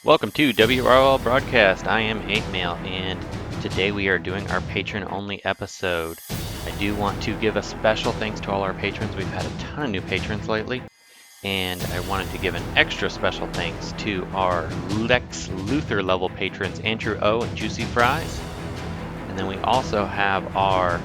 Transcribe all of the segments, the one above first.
Welcome to WROL Broadcast. I am 8Mail, and today we are doing our patron-only episode. I do want to give a special thanks to all our patrons. We've had a ton of new patrons lately, and I wanted to give an extra special thanks to our Lex Luthor level patrons, Andrew O. and Juicy Fries. And then we also have our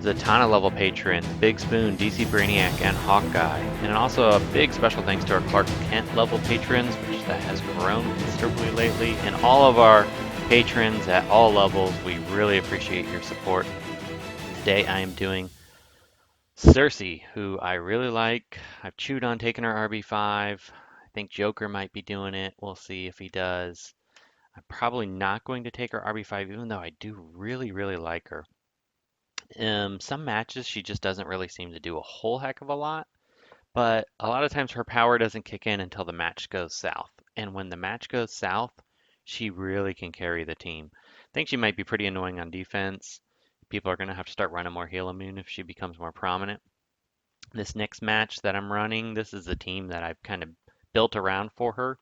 Zatanna level patrons, Big Spoon, DC Brainiac, and Hawkeye. And also a big special thanks to our Clark Kent level patrons, which that has grown considerably lately. And all of our patrons at all levels, we really appreciate your support. Today I am doing Cersei, who I really like. I've chewed on taking her RB5. I think Joker might be doing it. We'll see if he does. I'm probably not going to take her RB5, even though I do really like her. Some matches she just doesn't really seem to do a whole heck of a lot, but a lot of times her power doesn't kick in until the match goes south. And when the match goes south, she really can carry the team. I think she might be pretty annoying on defense. People are going to have to start running more heal immune if she becomes more prominent. This next match that I'm running, this is a team that I've kind of built around for her.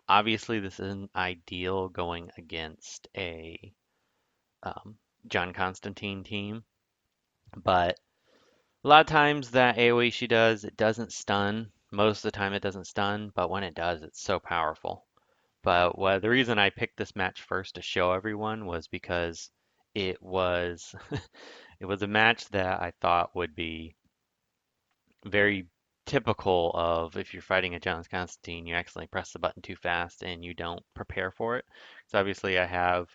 Obviously, this isn't ideal going against a John Constantine team, but a lot of times that AoE she does, it doesn't stun. Most of the time it doesn't stun, but when it does, it's so powerful. But the reason I picked this match first to show everyone was because it was it was a match that I thought would be very typical of if you're fighting a John Constantine, you accidentally press the button too fast and you don't prepare for it. So obviously I have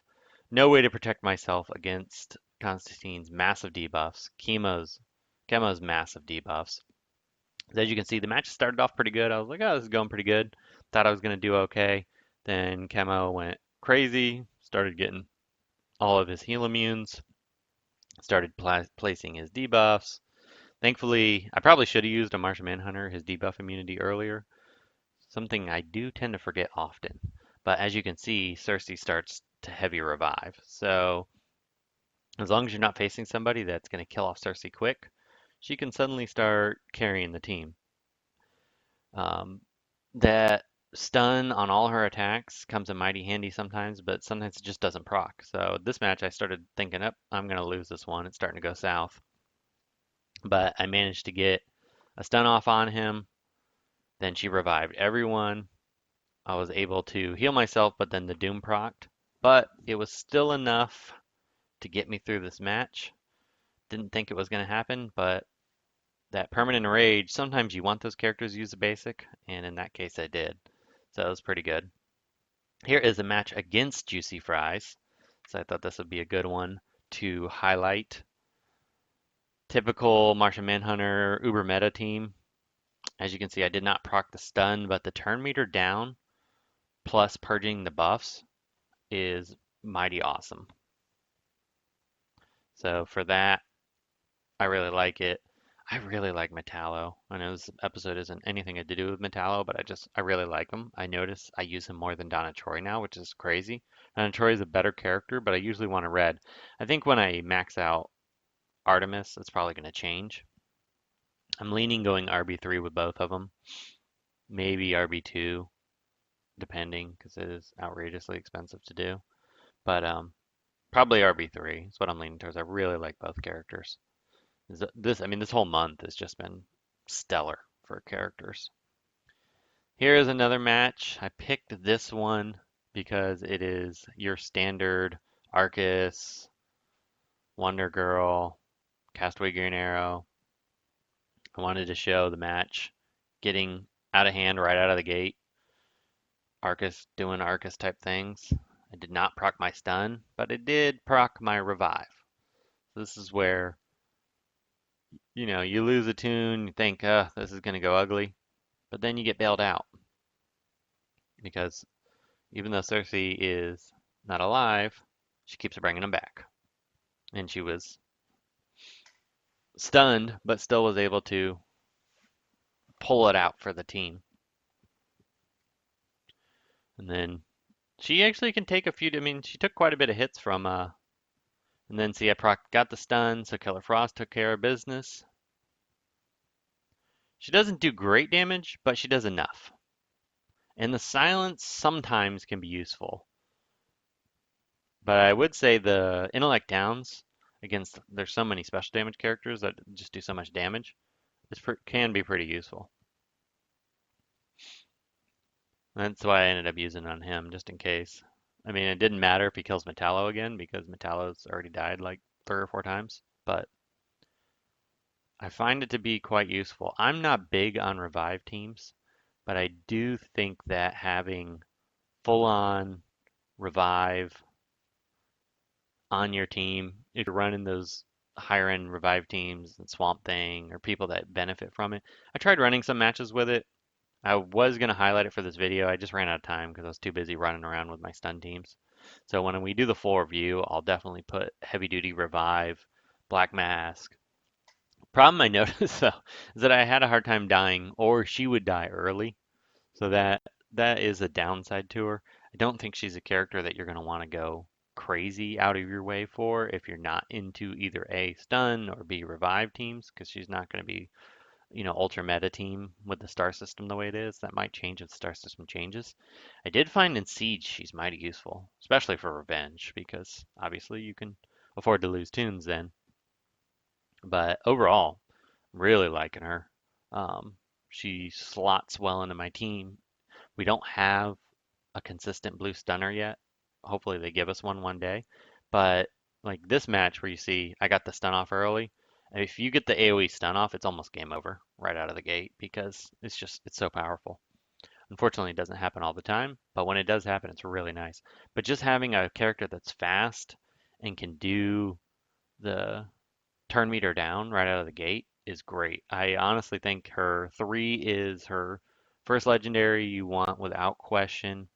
no way to protect myself against Constantine's massive debuffs, Chemo's massive debuffs. As you can see, the match started off pretty good. I was like, oh, this is going pretty good. Thought I was going to do okay. Then Chemo went crazy, started getting all of his heal immunes, started placing his debuffs. Thankfully, I probably should have used a Martian Manhunter, his debuff immunity earlier, something I do tend to forget often. But as you can see, Cersei starts to heavy revive. So as long as you're not facing somebody that's going to kill off Cersei quick, she can suddenly start carrying the team. That stun on all her attacks comes in mighty handy sometimes, but sometimes it just doesn't proc. So this match I started thinking, up, I'm going to lose this one. It's starting to go south. But I managed to get a stun off on him. Then she revived everyone. I was able to heal myself, but then the Doom procced. But it was still enough to get me through this match. Didn't think it was going to happen, but that permanent rage, sometimes you want those characters to use a basic, and in that case I did. So it was pretty good. Here is a match against Juicy Fries. So I thought this would be a good one to highlight. Typical Martian Manhunter Uber meta team. As you can see, I did not proc the stun, but the turn meter down plus purging the buffs is mighty awesome. So for that, I really like it. I really like Metallo. I know this episode isn't anything to do with Metallo, but I really like him. I notice I use him more than Donna Troy now, which is crazy. Donna Troy is a better character, but I usually want a red. I think when I max out Artemis, it's probably going to change. I'm leaning going RB3 with both of them. Maybe RB2, depending, because it is outrageously expensive to do. But probably RB3 is what I'm leaning towards. I really like both characters. This whole month has just been stellar for characters. Here is another match. I picked this one because it is your standard Arcus, Wonder Girl, Castaway Green Arrow. I wanted to show the match getting out of hand right out of the gate. Arcus doing Arcus type things. I did not proc my stun, but I did proc my revive. So this is where you lose a tune, you think, this is going to go ugly, but then you get bailed out. Because even though Cersei is not alive, she keeps bringing him back. And she was stunned, but still was able to pull it out for the team. And then she actually can take she took quite a bit of hits from, and then see, I got the stun, so Killer Frost took care of business. She doesn't do great damage, but she does enough. And the silence sometimes can be useful. But I would say the intellect downs against, there's so many special damage characters that just do so much damage. Can be pretty useful. That's why I ended up using it on him, just in case. I mean, it didn't matter if he kills Metallo again, because Metallo's already died like 3 or 4 times. But I find it to be quite useful. I'm not big on revive teams, but I do think that having full-on revive on your team, if you're running those higher end revive teams and Swamp Thing or people that benefit from it. I tried running some matches with it. I was going to highlight it for this video. I just ran out of time because I was too busy running around with my stun teams. So when we do the full review, I'll definitely put heavy duty revive, black mask. Problem I noticed though is that I had a hard time dying, or she would die early. So that is a downside to her. I don't think she's a character that you're going to want to go crazy out of your way for if you're not into either A, stun, or B, revive teams, because she's not going to be, ultra meta team with the star system the way it is. That might change if the star system changes. I did find in Siege she's mighty useful, especially for revenge, because obviously you can afford to lose tunes then. But overall, really liking her. She slots well into my team. We don't have a consistent blue stunner yet. Hopefully they give us one day. But like this match where you see I got the stun off early, if you get the AoE stun off, it's almost game over right out of the gate because it's so powerful. Unfortunately, it doesn't happen all the time, but when it does happen, it's really nice. But just having a character that's fast and can do the turn meter down right out of the gate is great. I honestly think her 3 is her first legendary you want without question.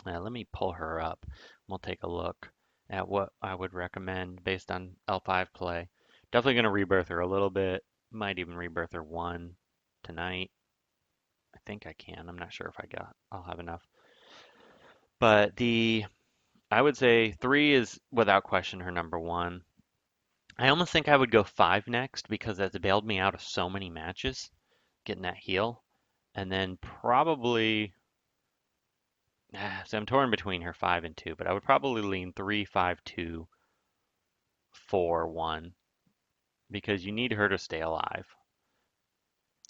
Let me pull her up. We'll take a look at what I would recommend based on L5 play. Definitely going to rebirth her a little bit. Might even rebirth her 1 tonight. I think I can. I'm not sure if I'll have enough. But I would say 3 is without question her number 1. I almost think I would go 5 next because that's bailed me out of so many matches, getting that heal. And then probably, so I'm torn between her 5 and 2, but I would probably lean 3, 5, 2, 4, 1 because you need her to stay alive.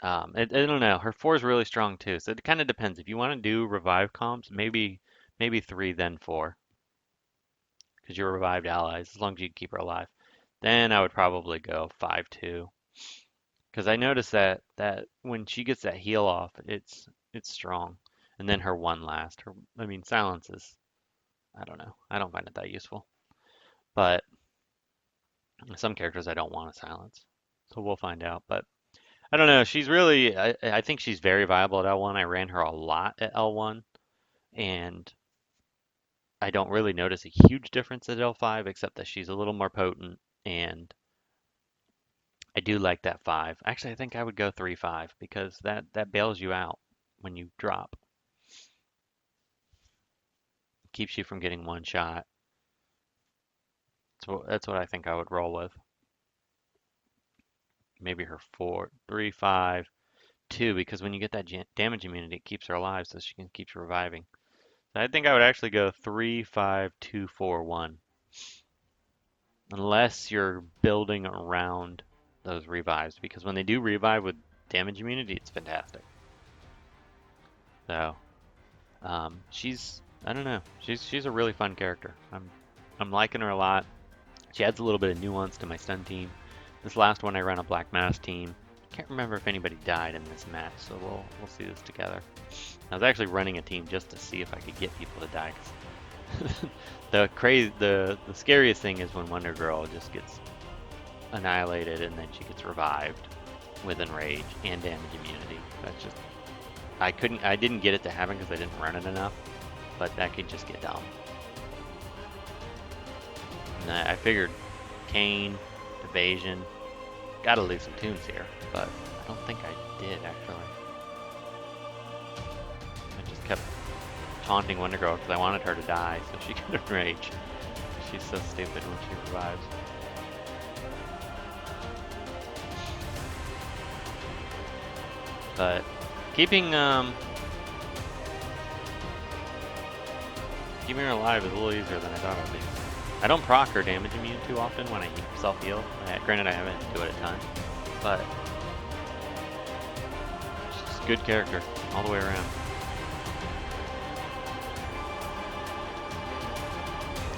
I don't know. Her 4 is really strong too, so it kind of depends. If you want to do revive comps, maybe 3, then 4 because you're revived allies as long as you keep her alive. Then I would probably go 5, 2. Because I noticed that when she gets that heal off, it's strong. And then her 1 last. Silence is, I don't know. I don't find it that useful. But some characters I don't want to silence. So we'll find out. But I don't know. She's really, I think she's very viable at L1. I ran her a lot at L1. And I don't really notice a huge difference at L5, except that she's a little more potent. And I do like that 5. Actually, I think I would go 3, 5 because that bails you out when you drop. Keeps you from getting one shot. So that's what I think I would roll with. Maybe her 4, 3, 5, 2 because when you get that damage immunity, it keeps her alive so she can keep reviving. So I think I would actually go 3, 5, 2, 4, 1. Unless you're building around those revives because when they do revive with damage immunity, it's fantastic. So I don't know. She's a really fun character. I'm liking her a lot. She adds a little bit of nuance to my stun team. This last one I ran a black mask team. Can't remember if anybody died in this match, so we'll see this together. I was actually running a team just to see if I could get people to die. The scariest thing is when Wonder Girl just gets annihilated and then she gets revived with enrage and damage immunity. That's just I didn't get it to happen because I didn't run it enough, but that could just get dumb. And I figured Kane, evasion, gotta lose some tunes here, but I don't think I did actually. I just kept taunting Wonder Girl because I wanted her to die so she could enrage. She's so stupid when she revives. But keeping keeping her alive is a little easier than I thought it would be. I don't proc her damage immune too often when I self-heal. Granted, I haven't do it a ton, but she's a good character all the way around.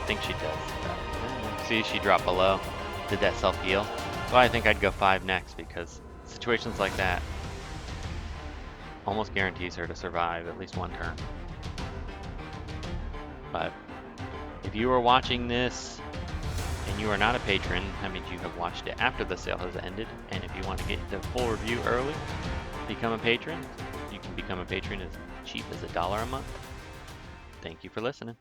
I think she does. See, she dropped below. Did that self-heal. So I think I'd go 5 next because situations like that almost guarantees her to survive at least one turn. But if you are watching this and you are not a patron, that means you have watched it after the sale has ended. And if you want to get the full review early, become a patron. You can become a patron as cheap as $1 a month. Thank you for listening.